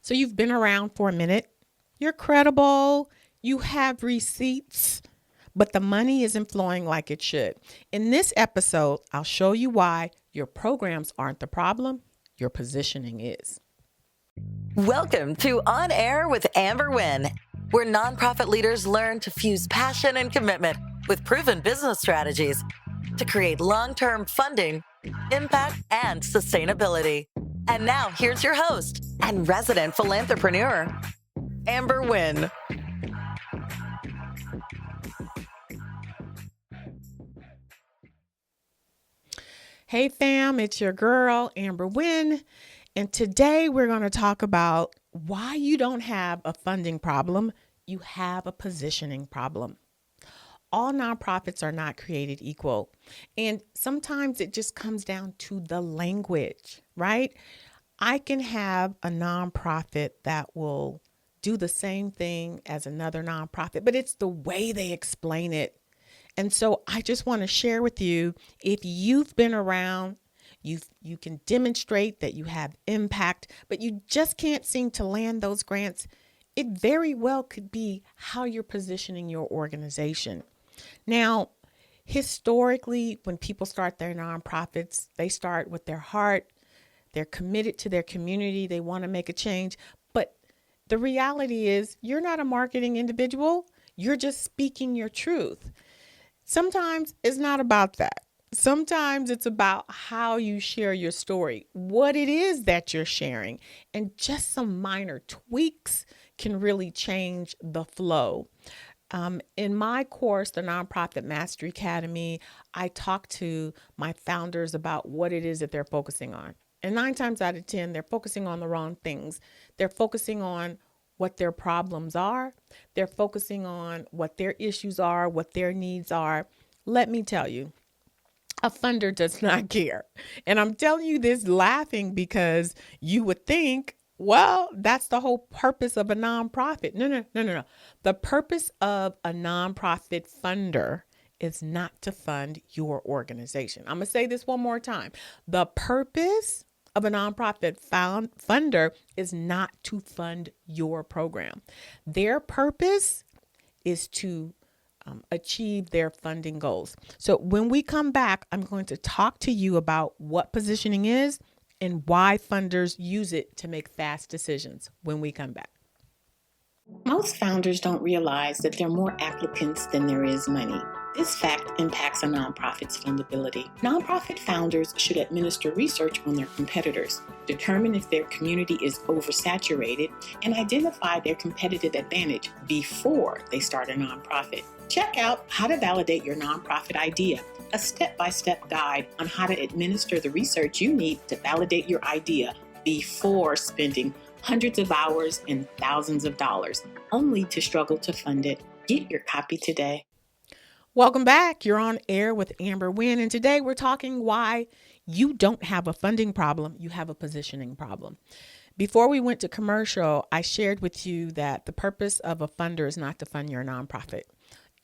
So you've been around for a minute. You're credible. You have receipts, but the money isn't flowing like it should. In this episode, I'll show you why your programs aren't the problem. Your positioning is. Welcome to On Air with Amber Wynn, where nonprofit leaders learn to fuse passion and commitment with proven business strategies to create long-term funding, impact, and sustainability. And now here's your host and resident philanthrepreneur, Amber Wynn. Hey fam, it's your girl, Amber Wynn. And today we're going to talk about why you don't have a funding problem. You have a positioning problem. All nonprofits are not created equal. And sometimes it just comes down to the language, right? I can have a nonprofit that will do the same thing as another nonprofit, but it's the way they explain it. And so I just want to share with you, if you've been around, you can demonstrate that you have impact, but you just can't seem to land those grants. It very well could be how you're positioning your organization. Now, historically, when people start their nonprofits, they start with their heart. They're committed to their community. They want to make a change. But the reality is, you're not a marketing individual. You're just speaking your truth. Sometimes it's not about that. Sometimes it's about how you share your story, what it is that you're sharing, and just some minor tweaks can really change the flow. In my course, the Nonprofit Mastery Academy, I talk to my founders about what it is that they're focusing on. And 9 times out of 10, they're focusing on the wrong things. They're focusing on what their problems are. They're focusing on what their issues are, what their needs are. Let me tell you, a funder does not care. And I'm telling you this laughing because you would think, well, that's the whole purpose of a nonprofit. No. The purpose of a nonprofit funder is not to fund your organization. I'm going to say this one more time. The purpose of a nonprofit funder is not to fund your program. Their purpose is to achieve their funding goals. So when we come back, I'm going to talk to you about what positioning is and why funders use it to make fast decisions when we come back. Most founders don't realize that there are more applicants than there is money. This fact impacts a nonprofit's fundability. Nonprofit founders should administer research on their competitors, determine if their community is oversaturated, and identify their competitive advantage before they start a nonprofit. Check out How to Validate Your Nonprofit Idea, a step-by-step guide on how to administer the research you need to validate your idea before spending hundreds of hours and thousands of dollars, only to struggle to fund it. Get your copy today. Welcome back. You're on air with Amber Wynn, and today we're talking why you don't have a funding problem, you have a positioning problem. Before we went to commercial, I shared with you that the purpose of a funder is not to fund your nonprofit.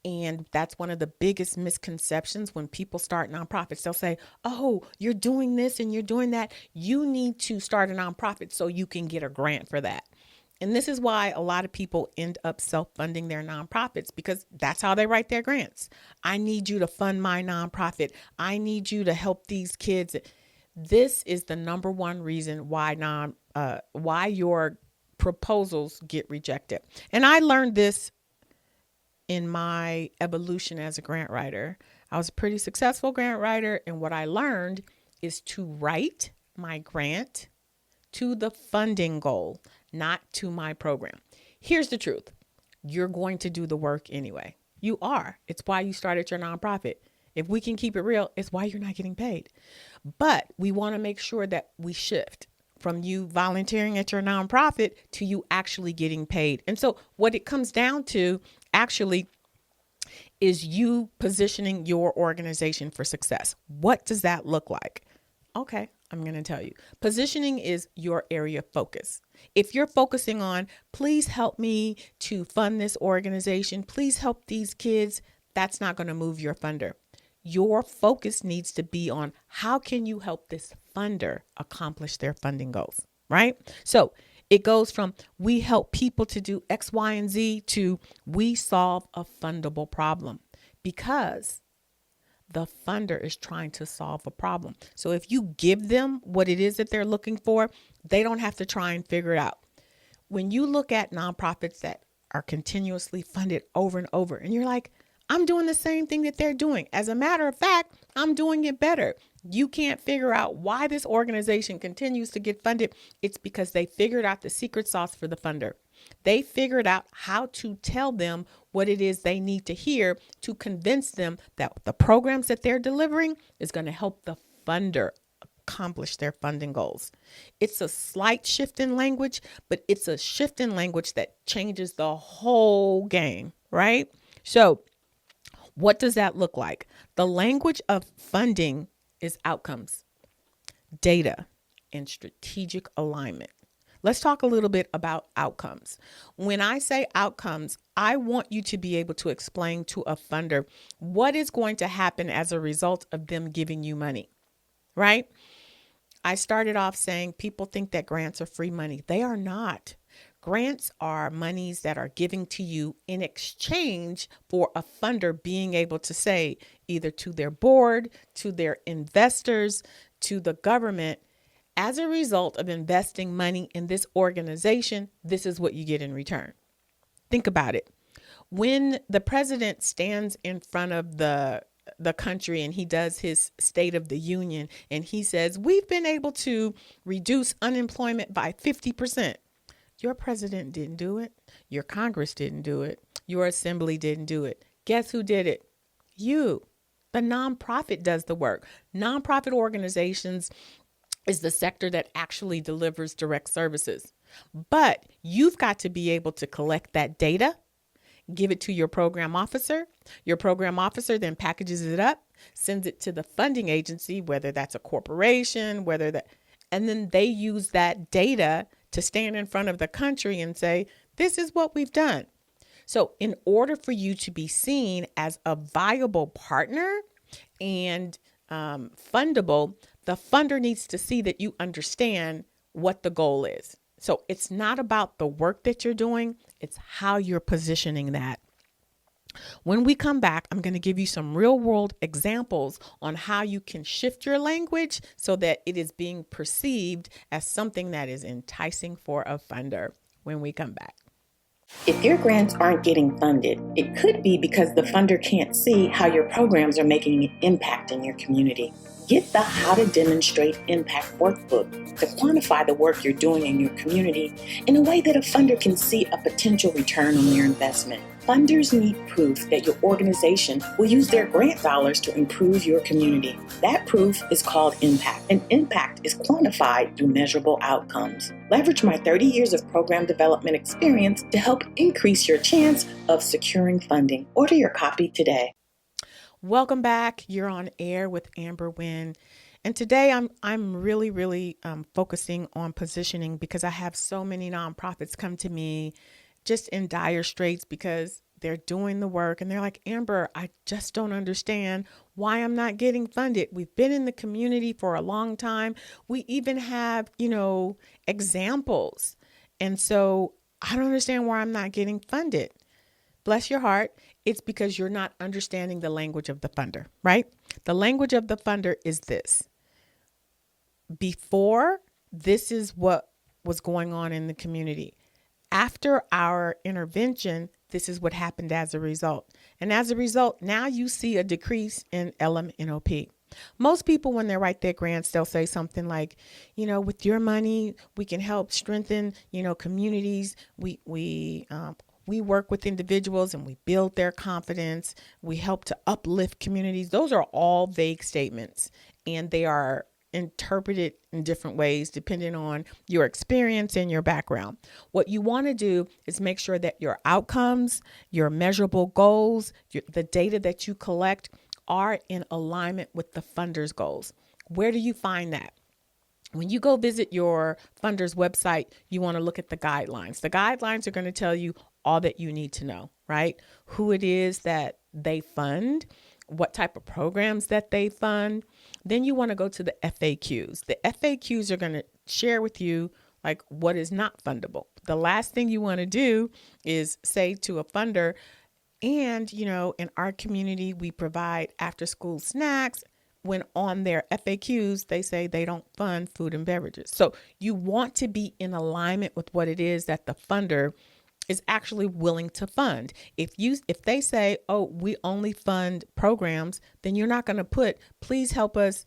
And that's one of the biggest misconceptions when people start nonprofits. They'll say, oh, you're doing this and you're doing that. You need to start a nonprofit so you can get a grant for that. And this is why a lot of people end up self-funding their nonprofits, because that's how they write their grants. I need you to fund my nonprofit. I need you to help these kids. This is the number one reason why your proposals get rejected. And I learned this in my evolution as a grant writer. I was a pretty successful grant writer, and what I learned is to write my grant to the funding goal, not to my program. Here's the truth. You're going to do the work anyway. You are. It's why you started your nonprofit. If we can keep it real, it's why you're not getting paid. But we want to make sure that we shift from you volunteering at your nonprofit to you actually getting paid. And so what it comes down to actually is you positioning your organization for success. What does that look like? Okay, I'm going to tell you. Positioning is your area of focus. If you're focusing on, please help me to fund this organization, please help these kids, that's not going to move your funder. Your focus needs to be on how can you help this funder accomplish their funding goals, right? So It goes from we help people to do X, Y, and Z to we solve a fundable problem, because the funder is trying to solve a problem. So if you give them what it is that they're looking for, they don't have to try and figure it out. When you look at nonprofits that are continuously funded over and over, and you're like, I'm doing the same thing that they're doing. As a matter of fact, I'm doing it better. You can't figure out why this organization continues to get funded. It's because they figured out the secret sauce for the funder. They figured out how to tell them what it is they need to hear to convince them that the programs that they're delivering is going to help the funder accomplish their funding goals. It's a slight shift in language, but it's a shift in language that changes the whole game, right? So what does that look like? The language of funding is outcomes, data, and strategic alignment. Let's talk a little bit about outcomes. When I say outcomes, I want you to be able to explain to a funder what is going to happen as a result of them giving you money, right? I started off saying people think that grants are free money. They are not. Grants are monies that are given to you in exchange for a funder being able to say either to their board, to their investors, to the government, as a result of investing money in this organization, this is what you get in return. Think about it. When the president stands in front of the country and he does his State of the Union and he says, we've been able to reduce unemployment by 50%. Your president didn't do it. Your Congress didn't do it. Your assembly didn't do it. Guess who did it? You. The nonprofit does the work. Nonprofit organizations is the sector that actually delivers direct services. But you've got to be able to collect that data, give it to your program officer. Your program officer then packages it up, sends it to the funding agency, whether that's a corporation, and then they use that data to stand in front of the country and say, this is what we've done. So in order for you to be seen as a viable partner and fundable, the funder needs to see that you understand what the goal is. So it's not about the work that you're doing, it's how you're positioning that. When we come back, I'm going to give you some real world examples on how you can shift your language so that it is being perceived as something that is enticing for a funder when we come back. If your grants aren't getting funded, it could be because the funder can't see how your programs are making an impact in your community. Get the How to Demonstrate Impact workbook to quantify the work you're doing in your community in a way that a funder can see a potential return on their investment. Funders need proof that your organization will use their grant dollars to improve your community. That proof is called impact, and impact is quantified through measurable outcomes. Leverage my 30 years of program development experience to help increase your chance of securing funding. Order your copy today. Welcome back. You're on air with Amber Wynn. And today I'm really focusing on positioning because I have so many nonprofits come to me just in dire straits because they're doing the work and they're like, Amber, I just don't understand why I'm not getting funded. We've been in the community for a long time. We even have, examples. And so I don't understand why I'm not getting funded. Bless your heart. It's because you're not understanding the language of the funder, right? The language of the funder is this. Before, this is what was going on in the community. After our intervention, this is what happened as a result. And as a result, now you see a decrease in LMNOP. Most people, when they write their grants, they'll say something like, with your money, we can help strengthen, communities. We work with individuals and we build their confidence. We help to uplift communities. Those are all vague statements, and they are interpreted in different ways depending on your experience and your background. What you want to do is make sure that your outcomes, your measurable goals, the data that you collect are in alignment with the funder's goals. Where do you find that? When you go visit your funder's website, you want to look at the guidelines. The guidelines are going to tell you all that you need to know, right? Who it is that they fund, what type of programs that they fund. Then you want to go to the FAQs. The FAQs are going to share with you like what is not fundable. The last thing you want to do is say to a funder, and, in our community, we provide after school snacks, when on their FAQs, they say they don't fund food and beverages. So you want to be in alignment with what it is that the funder is actually willing to fund. If they say, oh, we only fund programs, then you're not going to put, please help us,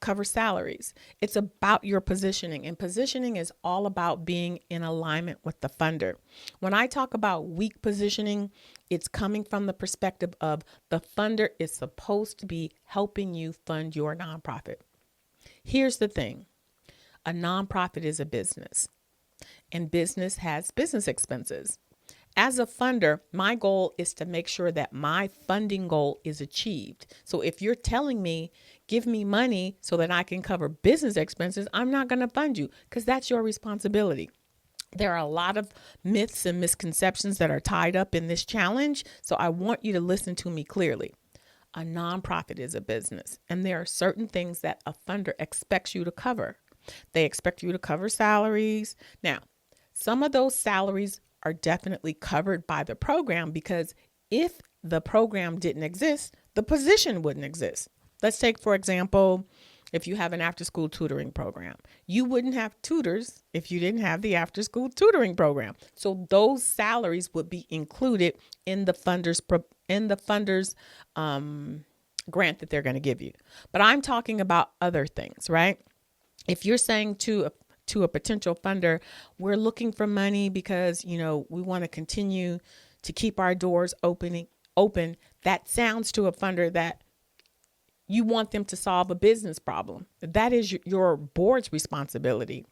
cover salaries. It's about your positioning, and positioning is all about being in alignment with the funder. When I talk about weak positioning, it's coming from the perspective of the funder is supposed to be helping you fund your nonprofit. Here's the thing. A nonprofit is a business, and business has business expenses. As a funder, my goal is to make sure that my funding goal is achieved. So if you're telling me, give me money so that I can cover business expenses, I'm not going to fund you because that's your responsibility. There are a lot of myths and misconceptions that are tied up in this challenge. So I want you to listen to me clearly. A nonprofit is a business, and there are certain things that a funder expects you to cover. They expect you to cover salaries. Now, some of those salaries are definitely covered by the program, because if the program didn't exist, the position wouldn't exist. Let's take, for example, if you have an after-school tutoring program, you wouldn't have tutors if you didn't have the after-school tutoring program. So those salaries would be included in the funder's grant that they're going to give you. But I'm talking about other things, right? If you're saying to a potential funder, we're looking for money because, we want to continue to keep our doors open, that sounds to a funder that you want them to solve a business problem. That is your board's responsibility.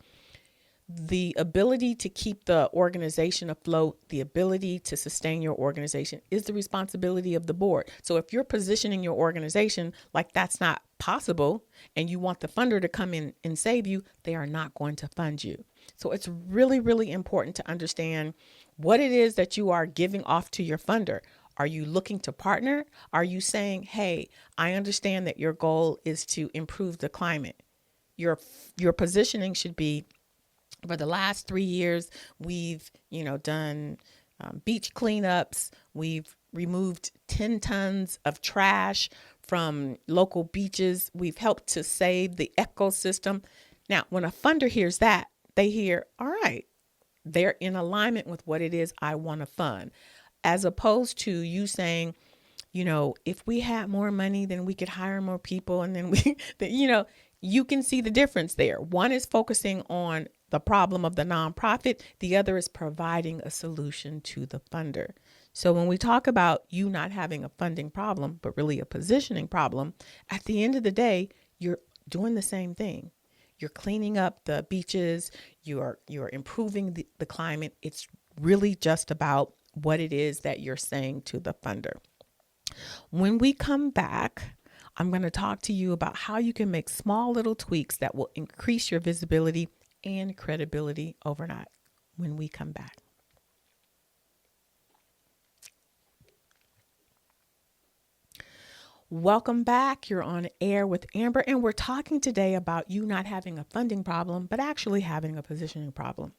The ability to keep the organization afloat, the ability to sustain your organization is the responsibility of the board. So if you're positioning your organization like that's not possible and you want the funder to come in and save you, they are not going to fund you. So it's really, really important to understand what it is that you are giving off to your funder. Are you looking to partner? Are you saying, hey, I understand that your goal is to improve the climate? Your positioning should be, for the last 3 years, we've, done beach cleanups. We've removed 10 tons of trash from local beaches. We've helped to save the ecosystem. Now, when a funder hears that, they hear, all right, they're in alignment with what it is I want to fund, as opposed to you saying, if we had more money, then we could hire more people. And then you can see the difference there. One is focusing on the problem of the nonprofit. The other is providing a solution to the funder. So when we talk about you not having a funding problem, but really a positioning problem, at the end of the day, you're doing the same thing. You're cleaning up the beaches. You're improving the climate. It's really just about what it is that you're saying to the funder. When we come back, I'm going to talk to you about how you can make small little tweaks that will increase your visibility and credibility overnight when we come back. Welcome back. You're on air with Amber, and we're talking today about you not having a funding problem, but actually having a positioning problem.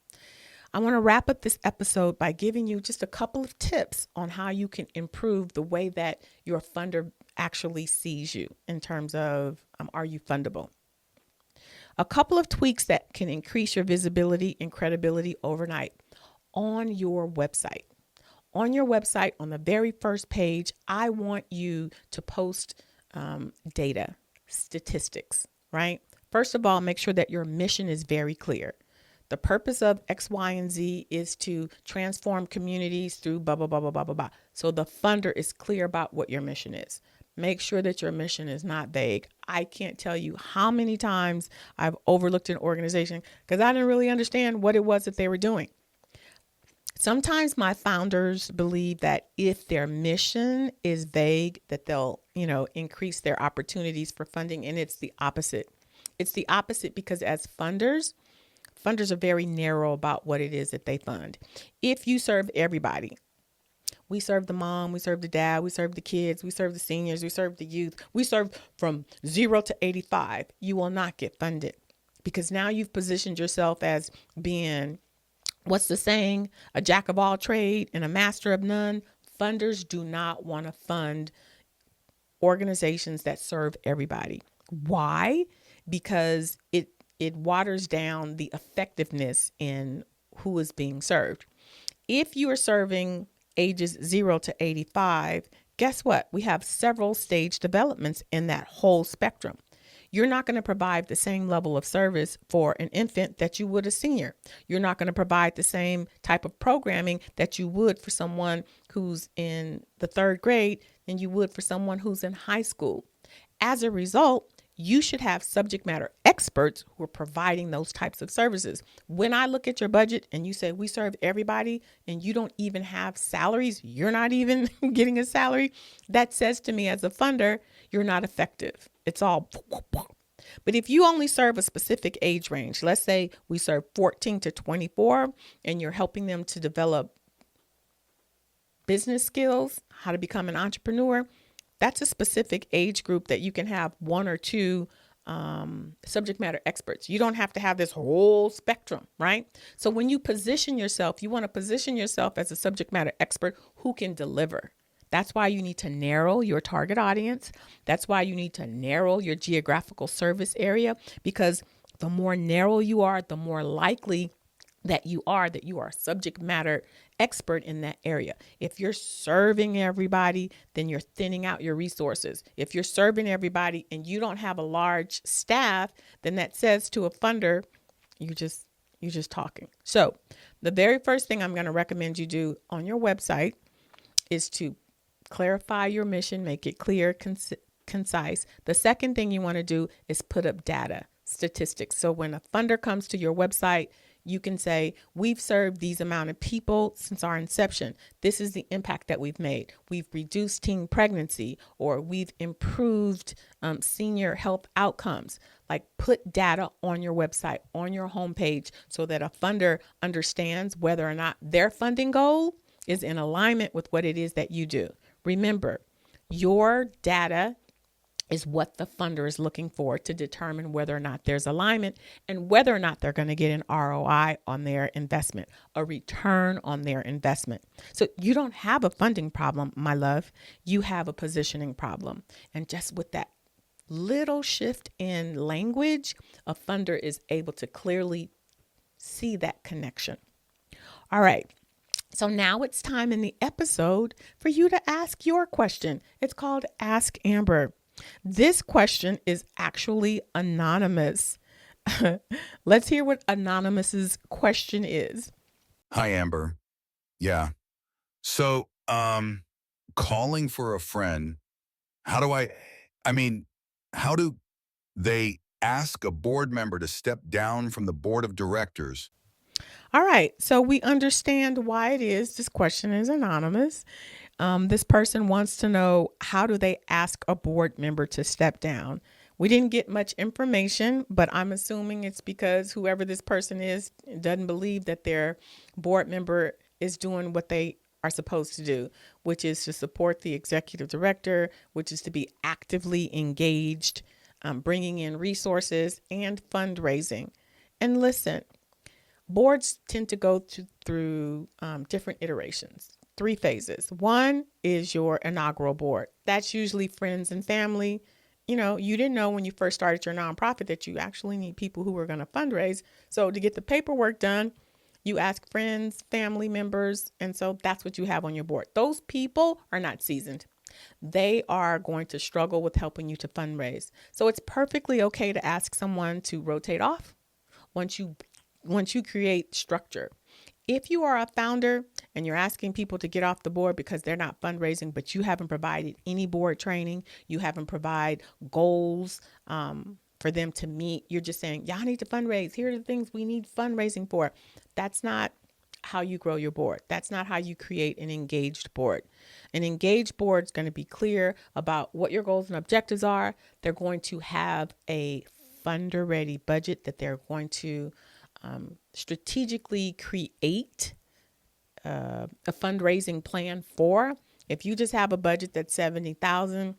I want to wrap up this episode by giving you just a couple of tips on how you can improve the way that your funder actually sees you in terms of, are you fundable? A couple of tweaks that can increase your visibility and credibility overnight on your website. On your website, on the very first page, I want you to post data, statistics, right? First of all, make sure that your mission is very clear. The purpose of X, Y, and Z is to transform communities through blah, blah, blah, blah, blah, blah, blah. So the funder is clear about what your mission is. Make sure that your mission is not vague. I can't tell you how many times I've overlooked an organization because I didn't really understand what it was that they were doing. Sometimes my founders believe that if their mission is vague, that they'll, increase their opportunities for funding. And it's the opposite. It's the opposite because as funders are very narrow about what it is that they fund. If you serve everybody, we serve the mom, we serve the dad, we serve the kids, we serve the seniors, we serve the youth, we serve from 0 to 85, you will not get funded. because now you've positioned yourself as being, what's the saying, a jack of all trade and a master of none. Funders do not want to fund organizations that serve everybody. Why? Because it waters down the effectiveness in who is being served. If you are serving ages 0 to 85, guess what? We have several stage developments in that whole spectrum. You're not going to provide the same level of service for an infant that you would a senior. You're not going to provide the same type of programming that you would for someone who's in the 3rd grade than you would for someone who's in high school. As a result, you should have subject matter experts who are providing those types of services. When I look at your budget and you say we serve everybody and you don't even have salaries, you're not even getting a salary, that says to me as a funder, you're not effective. It's all. But if you only serve a specific age range, let's say we serve 14 to 24 and you're helping them to develop business skills, how to become an entrepreneur, that's a specific age group that you can have 1 or 2 subject matter experts. You don't have to have this whole spectrum, right? So when you position yourself, you want to position yourself as a subject matter expert who can deliver. That's why you need to narrow your target audience. That's why you need to narrow your geographical service area, because the more narrow you are, the more likely that you are a subject matter expert in that area. If you're serving everybody, then you're thinning out your resources. If you're serving everybody and you don't have a large staff, then that says to a funder, you're just talking. So the very first thing I'm going to recommend you do on your website is to clarify your mission, make it clear, concise. The second thing you want to do is put up data, statistics. So when a funder comes to your website, you can say, we've served these amount of people since our inception. This is the impact that we've made. We've reduced teen pregnancy, or we've improved senior health outcomes. Like, put data on your website, on your homepage, so that a funder understands whether or not their funding goal is in alignment with what it is that you do. Remember, your data is what the funder is looking for to determine whether or not there's alignment and whether or not they're going to get an ROI on their investment, a return on their investment. So you don't have a funding problem, my love. You have a positioning problem. And just with that little shift in language, a funder is able to clearly see that connection. All right. So now it's time in the episode for you to ask your question. It's called Ask Amber. This question is actually anonymous. Let's hear what Anonymous's question is. Hi, Amber. Yeah. So, calling for a friend, how do they ask a board member to step down from the board of directors? All right. So we understand why it is this question is anonymous. This person wants to know, how do they ask a board member to step down? We didn't get much information, but I'm assuming it's because whoever this person is doesn't believe that their board member is doing what they are supposed to do, which is to support the executive director, which is to be actively engaged, bringing in resources and fundraising. And listen, boards tend to go through different iterations. 3 phases. 1 is your inaugural board. That's usually friends and family. You know, you didn't know when you first started your nonprofit that you actually need people who are going to fundraise. So to get the paperwork done, you ask friends, family members, and so that's what you have on your board. Those people are not seasoned. They are going to struggle with helping you to fundraise. So it's perfectly okay to ask someone to rotate off once you create structure. If you are a founder and you're asking people to get off the board because they're not fundraising, but you haven't provided any board training, you haven't provided goals for them to meet, you're just saying, y'all need to fundraise. Here are the things we need fundraising for. That's not how you grow your board. That's not how you create an engaged board. An engaged board is going to be clear about what your goals and objectives are. They're going to have a funder ready budget that they're going to strategically create a fundraising plan for. If you just have a budget that's $70,000,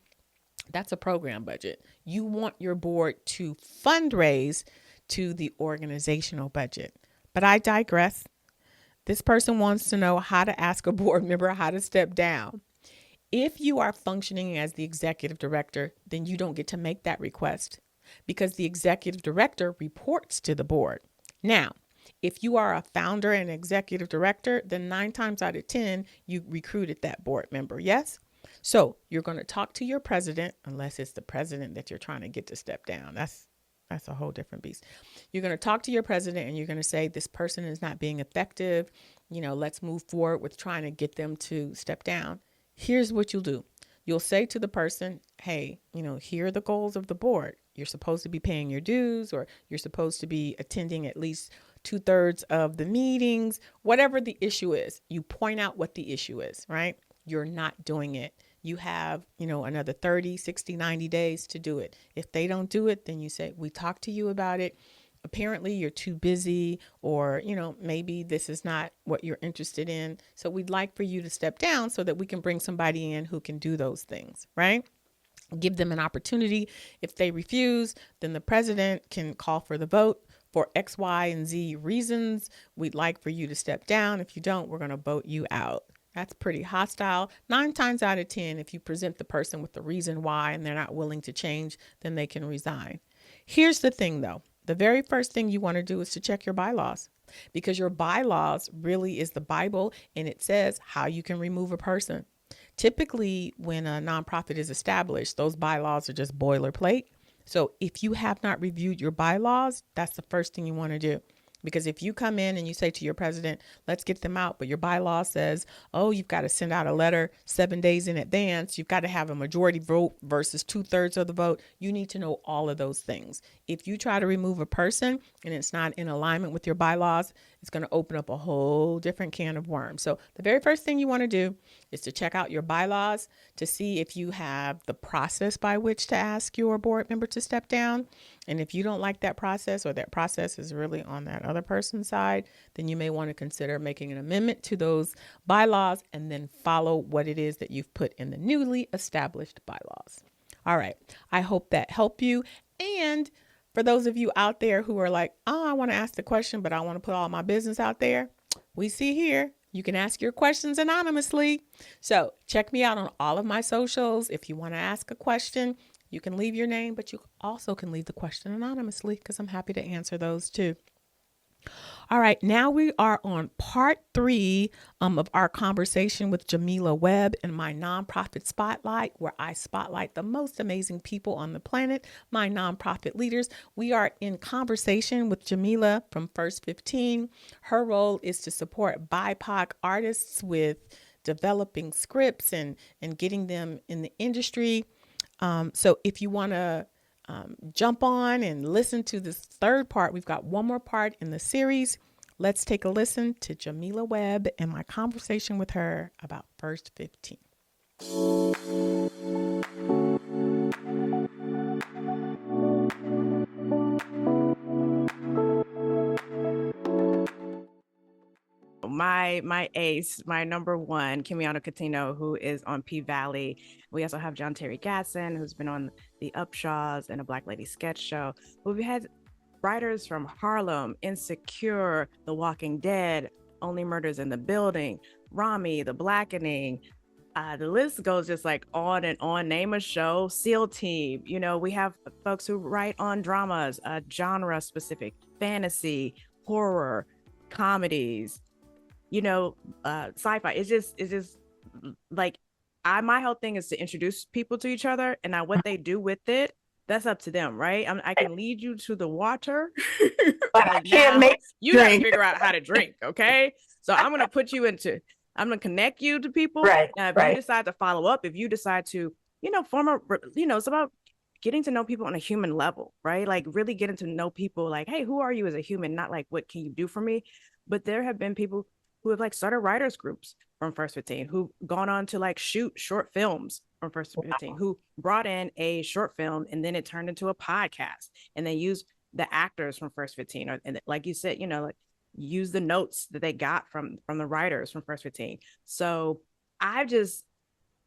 that's a program budget. You want your board to fundraise to the organizational budget. But I digress. This person wants to know how to ask a board member how to step down. If you are functioning as the executive director, then you don't get to make that request because the executive director reports to the board. Now, if you are a founder and executive director, then 9 times out of 10, you recruited that board member. Yes? So you're going to talk to your president, unless it's the president that you're trying to get to step down. That's a whole different beast. You're going to talk to your president and you're going to say, this person is not being effective. Let's move forward with trying to get them to step down. Here's what you'll do. You'll say to the person, hey, here are the goals of the board. You're supposed to be paying your dues, or you're supposed to be attending at least 2/3 of the meetings, whatever the issue is. You point out what the issue is, right? You're not doing it. You have, another 30, 60, 90 days to do it. If they don't do it, then you say, we talked to you about it. Apparently you're too busy, or, maybe this is not what you're interested in. So we'd like for you to step down so that we can bring somebody in who can do those things, right? Give them an opportunity. If they refuse, then the president can call for the vote for X, Y, and Z reasons. We'd like for you to step down. If you don't, we're going to vote you out. That's pretty hostile. 9 times out of 10, if you present the person with the reason why and they're not willing to change, then they can resign. Here's the thing, though. The very first thing you want to do is to check your bylaws, because your bylaws really is the Bible, and it says how you can remove a person. Typically, when a nonprofit is established, those bylaws are just boilerplate. So if you have not reviewed your bylaws, that's the first thing you want to do. Because if you come in and you say to your president, let's get them out, but your bylaw says, oh, you've got to send out a letter 7 days in advance. You've got to have a majority vote versus 2/3 of the vote. You need to know all of those things. If you try to remove a person and it's not in alignment with your bylaws, it's going to open up a whole different can of worms. So the very first thing you want to do is to check out your bylaws to see if you have the process by which to ask your board member to step down. And if you don't like that process, or that process is really on that other person's side, then you may want to consider making an amendment to those bylaws and then follow what it is that you've put in the newly established bylaws. All right. I hope that helped you. And for those of you out there who are like, oh, I want to ask the question, but I want to put all my business out there, we see here, you can ask your questions anonymously. So check me out on all of my socials. If you want to ask a question, you can leave your name, but you also can leave the question anonymously, because I'm happy to answer those too. All right, now we are on part 3 of our conversation with Jamila Webb in my nonprofit spotlight, where I spotlight the most amazing people on the planet, my nonprofit leaders. We are in conversation with Jamila from First 15. Her role is to support BIPOC artists with developing scripts and getting them in the industry. So if you want to jump on and listen to this third part, we've got one more part in the series. Let's take a listen to Jamila Webb and my conversation with her about First 15. My ace, my number one, Kimiano Coutinho, who is on P Valley. We also have John Terry Gatson, who's been on the Upshaws and a Black Lady sketch show. We've had writers from Harlem, Insecure, The Walking Dead, Only Murders in the Building, Rami, The Blackening. The list goes just like on and on. Name a show, SEAL Team. We have folks who write on dramas, genre specific, fantasy, horror, comedies, sci-fi. It's just like my whole thing is to introduce people to each other, and now what they do with it, that's up to them, right? I can lead you to the water, but I can't make you got to figure out how to drink. Okay, so I'm gonna connect you to people. Right. Now, if you decide to follow up, if you decide to, it's about getting to know people on a human level, right? Like really getting to know people. Like, hey, who are you as a human? Not like what can you do for me? But there have been people who have like started writers groups from First 15, who've gone on to like shoot short films from First 15, who brought in a short film and then it turned into a podcast, and they used the actors from First 15, and like you said, like use the notes that they got from the writers from First 15. So I just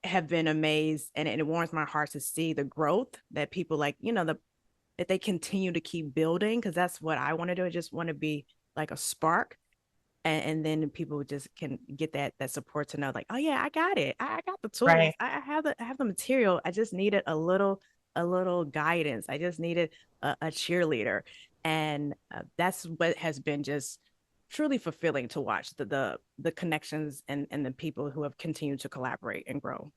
have been amazed, and it warms my heart to see the growth that people like, the that they continue to keep building, because that's what I want to do. I just want to be like a spark, and then people just can get that support to know, like, oh yeah, I got it. I got the tools. Right. I have the material. I just needed a little guidance. I just needed a cheerleader, and that's what has been just truly fulfilling to watch the connections and the people who have continued to collaborate and grow.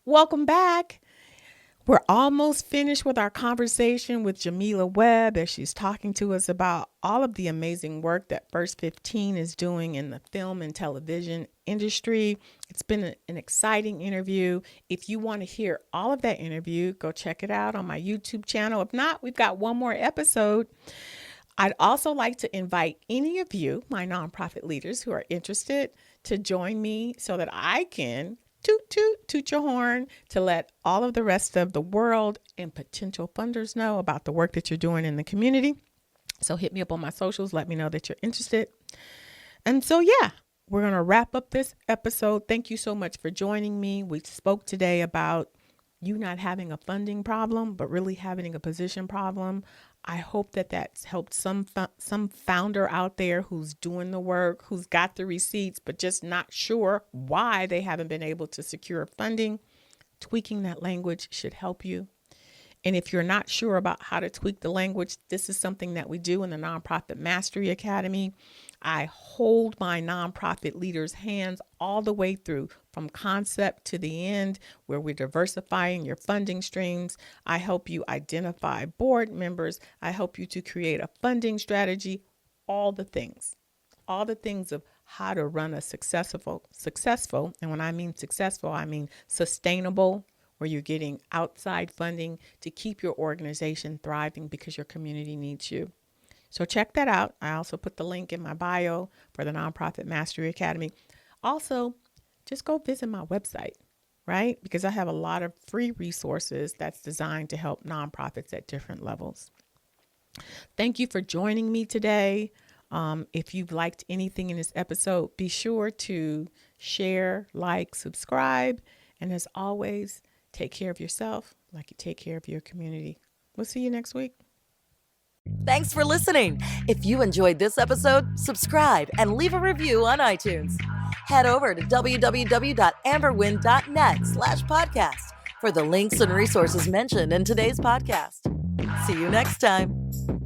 Welcome back. We're almost finished with our conversation with Jamila Webb as she's talking to us about all of the amazing work that First 15 is doing in the film and television industry. It's been an exciting interview. If you want to hear all of that interview, go check it out on my YouTube channel. If not, we've got one more episode. I'd also like to invite any of you, my nonprofit leaders who are interested, to join me so that I can toot your horn to let all of the rest of the world and potential funders know about the work that you're doing in the community. So hit me up on my socials. Let me know that you're interested. And so, yeah, we're going to wrap up this episode. Thank you so much for joining me. We spoke today about you not having a funding problem, but really having a position problem. I hope that that's helped some founder out there who's doing the work, who's got the receipts, but just not sure why they haven't been able to secure funding. Tweaking that language should help you. And if you're not sure about how to tweak the language, this is something that we do in the Nonprofit Mastery Academy. I hold my nonprofit leaders' hands all the way through from concept to the end, where we're diversifying your funding streams. I help you identify board members. I help you to create a funding strategy, all the things of how to run a successful, and when I mean successful, I mean sustainable, where you're getting outside funding to keep your organization thriving because your community needs you. So check that out. I also put the link in my bio for the Nonprofit Mastery Academy. Also, just go visit my website, right? Because I have a lot of free resources that's designed to help nonprofits at different levels. Thank you for joining me today. If you've liked anything in this episode, be sure to share, like, subscribe. And as always, take care of yourself like you take care of your community. We'll see you next week. Thanks for listening. If you enjoyed this episode, subscribe and leave a review on iTunes. Head over to www.amberwynn.net/podcast for the links and resources mentioned in today's podcast. See you next time.